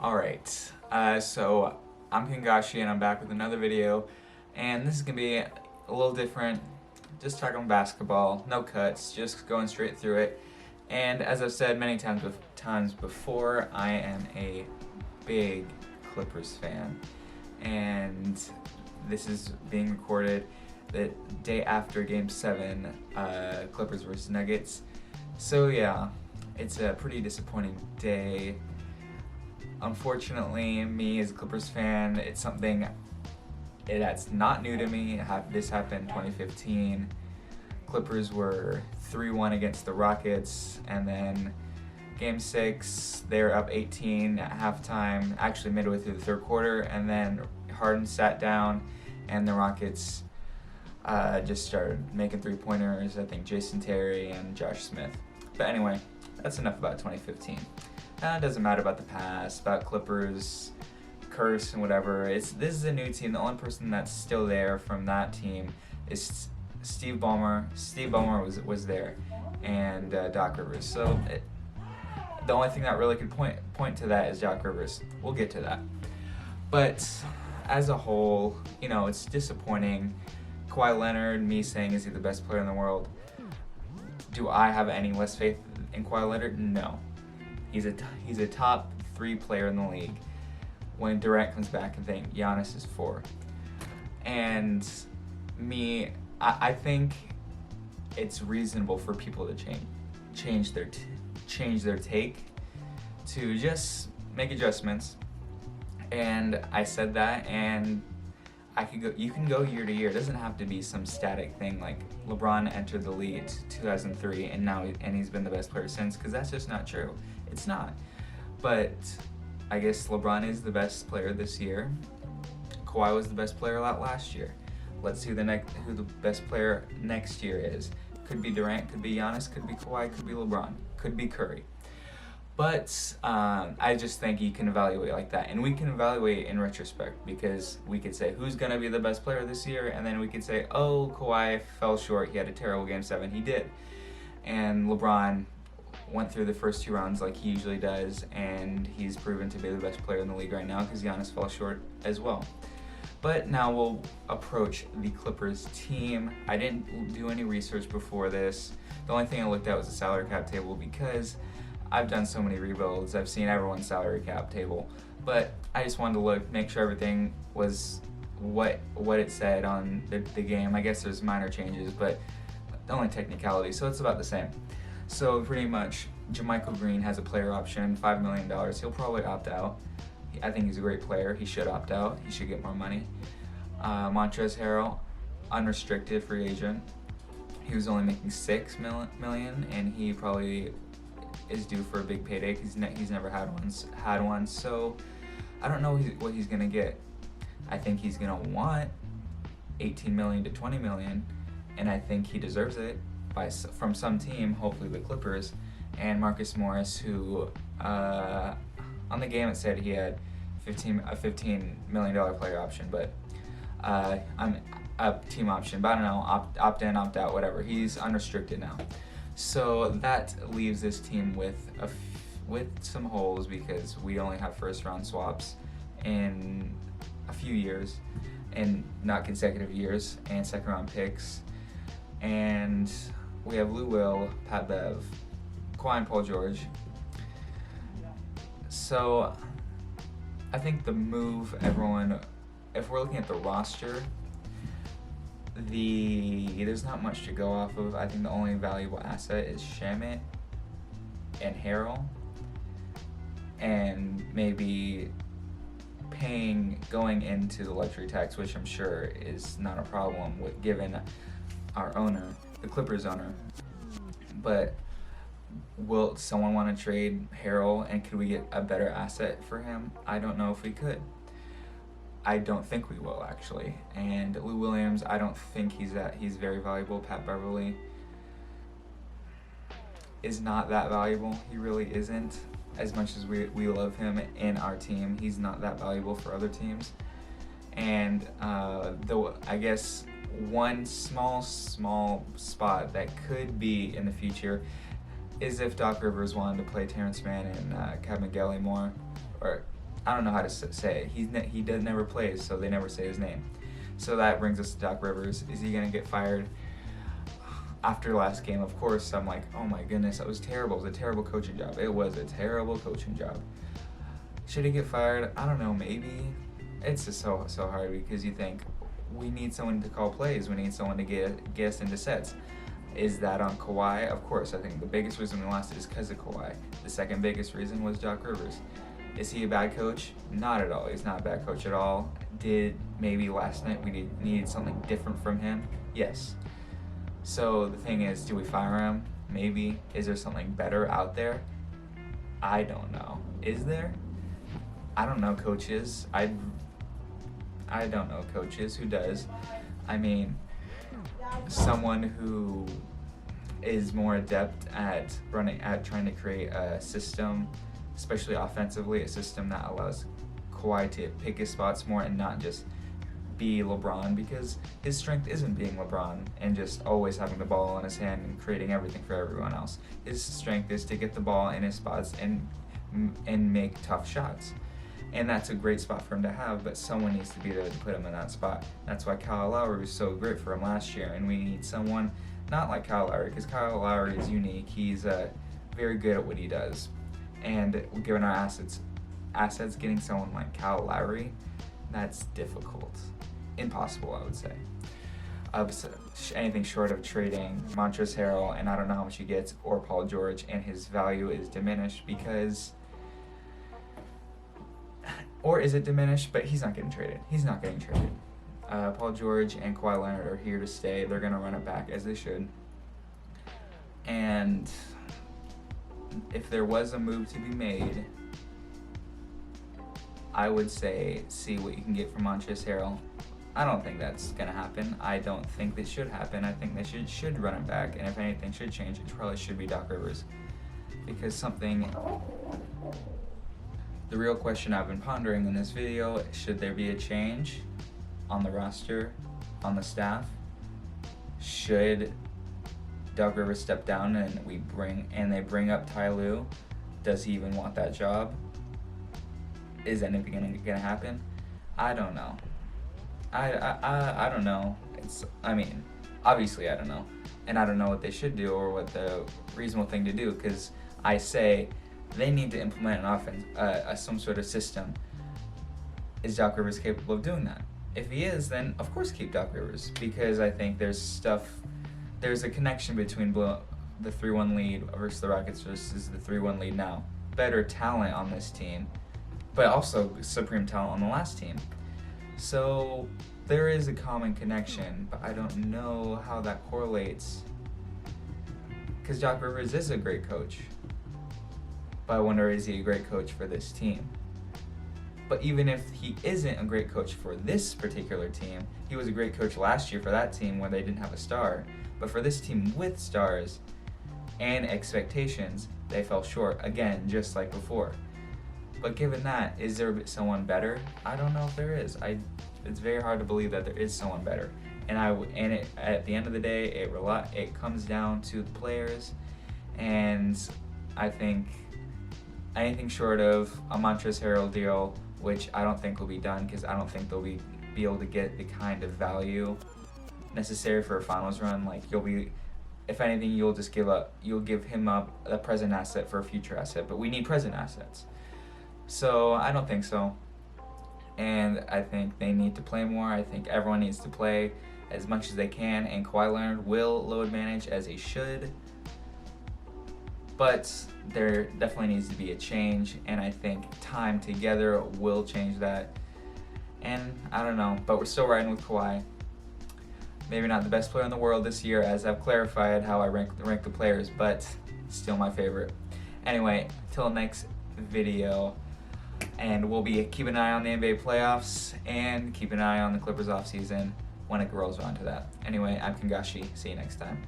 Alright, so I'm Kengashi and I'm back with another video, and this is going to be a little different, just talking basketball, no cuts, just going straight through it. And as I've said many times before, I am a big Clippers fan, and this is being recorded the day after Game 7, Clippers vs. Nuggets. So yeah, it's a pretty disappointing day. Unfortunately, me as a Clippers fan, it's something that's not new to me. This happened in 2015. Clippers were 3-1 against the Rockets, and then Game 6, they were up 18 at halftime, actually midway through the third quarter, and then Harden sat down, and the Rockets just started making three-pointers. I think Jason Terry and Josh Smith. But anyway, that's enough about 2015. It doesn't matter about the past, about Clippers curse and whatever. This is a new team. The only person that's still there from that team is Steve Ballmer. Steve Ballmer was there, and Doc Rivers. So the only thing that really could point to that is Doc Rivers. We'll get to that. But as a whole, it's disappointing. Kawhi Leonard, me saying, is he the best player in the world? Do I have any less faith in Kawhi Leonard? No. He's a top 3 player in the league. When Durant comes back, I think Giannis is 4. And I think it's reasonable for people to change their take, to just make adjustments. And I said that, and you can go year to year. It doesn't have to be some static thing like LeBron entered the league in 2003 and he's been the best player since, because that's just not true. It's not. But I guess LeBron is the best player this year. Kawhi was the best player last year. Let's see who the best player next year is. Could be Durant, could be Giannis, could be Kawhi, could be LeBron, could be Curry. But I just think you can evaluate like that. And we can evaluate in retrospect, because we could say who's going to be the best player this year, and then we could say, oh, Kawhi fell short. He had a terrible Game 7. He did. And LeBron went through the first 2 rounds like he usually does, and he's proven to be the best player in the league right now because Giannis fell short as well. But now we'll approach the Clippers team. I didn't do any research before this. The only thing I looked at was the salary cap table, because I've done so many rebuilds. I've seen everyone's salary cap table. But I just wanted to make sure everything was what it said on the game. I guess there's minor changes, but only technicality, so it's about the same. So pretty much, JaMychal Green has a player option, $5 million. He'll probably opt out. I think he's a great player. He should opt out. He should get more money. Montrezl Harrell, unrestricted free agent. He was only making $6 million, and he probably is due for a big payday because he's never had one. So I don't know what he's gonna get. I think he's gonna want $18 million to $20 million, and I think he deserves it from some team, hopefully the Clippers. And Marcus Morris, who on the game it said he had a $15 million player option, but I'm a team option. But I don't know, opt in, opt out, whatever. He's unrestricted now. So that leaves this team with some holes, because we only have first round swaps in a few years, and not consecutive years, and second round picks. And we have Lou Will, Pat Bev, Kawhi and Paul George. So I think the move, if we're looking at the roster, there's not much to go off of. I think the only valuable asset is Shamet and Harrell, and maybe going into the luxury tax, which I'm sure is not a problem given our owner, the Clippers owner. But will someone want to trade Harrell, and could we get a better asset for him? I don't know if we could. I don't think we will, actually. And Lou Williams, I don't think he's very valuable. Pat Beverly is not that valuable. He really isn't. As much as we love him in our team, he's not that valuable for other teams. And though I guess one small spot that could be in the future is if Doc Rivers wanted to play Terrence Mann and Kevin Galley more, or I don't know how to say it. He never plays, so they never say his name. So that brings us to Doc Rivers. Is he gonna get fired? After last game, of course, I'm like, oh my goodness, that was terrible. It was a terrible coaching job. It was a terrible coaching job. Should he get fired? I don't know, maybe. It's just so hard because you think, we need someone to call plays. We need someone to get us into sets. Is that on Kawhi? Of course. I think the biggest reason we lost is because of Kawhi. The second biggest reason was Doc Rivers. Is he a bad coach? Not at all. He's not a bad coach at all. Did maybe last night we needed something different from him? Yes. So the thing is, do we fire him? Maybe. Is there something better out there? I don't know. Is there? I don't know coaches. I don't know coaches. Who does? I mean, someone who is more adept at trying to create a system, especially offensively, a system that allows Kawhi to pick his spots more and not just be LeBron, because his strength isn't being LeBron and just always having the ball in his hand and creating everything for everyone else. His strength is to get the ball in his spots and make tough shots. And that's a great spot for him to have, but someone needs to be there to put him in that spot. That's why Kyle Lowry was so great for him last year, and we need someone not like Kyle Lowry, because Kyle Lowry is unique. He's very good at what he does. And given our assets, getting someone like Kyle Lowry, that's difficult. Impossible, I would say. Anything short of trading Montrezl Harrell, and I don't know how much he gets, or Paul George, and his value is diminished because... Or is it diminished? But he's not getting traded. He's not getting traded. Paul George and Kawhi Leonard are here to stay. They're going to run it back as they should. And if there was a move to be made, I would say see what you can get from Montrezl Harrell. I don't think that's going to happen. I don't think that should happen. I think they should run it back. And if anything should change, it probably should be Doc Rivers. Because the real question I've been pondering in this video, should there be a change on the roster, on the staff? Should Doc Rivers step down and they bring up Ty Lue? Does he even want that job? Is anything gonna happen? I don't know. I don't know. Obviously I don't know. And I don't know what they should do or what the reasonable thing to do, because I say they need to implement an offense, some sort of system. Is Doc Rivers capable of doing that? If he is, then of course keep Doc Rivers, because I think there's a connection between the 3-1 lead versus the Rockets versus the 3-1 lead now. Better talent on this team, but also supreme talent on the last team. So there is a common connection, but I don't know how that correlates, because Doc Rivers is a great coach. But I wonder, is he a great coach for this team? But even if he isn't a great coach for this particular team, he was a great coach last year for that team when they didn't have a star. But for this team with stars and expectations, they fell short, again, just like before. But given that, is there someone better? I don't know if there is. It's very hard to believe that there is someone better. At the end of the day, it comes down to the players, and I think anything short of a Montrezl Harrell deal, which I don't think will be done, because I don't think they'll be able to get the kind of value necessary for a finals run. Like, if anything, you'll give him up a present asset for a future asset, but we need present assets. So I don't think so. And I think they need to play more. I think everyone needs to play as much as they can, and Kawhi Leonard will load manage as he should. But there definitely needs to be a change, and I think time together will change that. And I don't know, but we're still riding with Kawhi. Maybe not the best player in the world this year, as I've clarified how I rank the players, but still my favorite. Anyway, till next video, and we'll be keeping an eye on the NBA playoffs and keep an eye on the Clippers offseason when it rolls around to that. Anyway, I'm Kengashi. See you next time.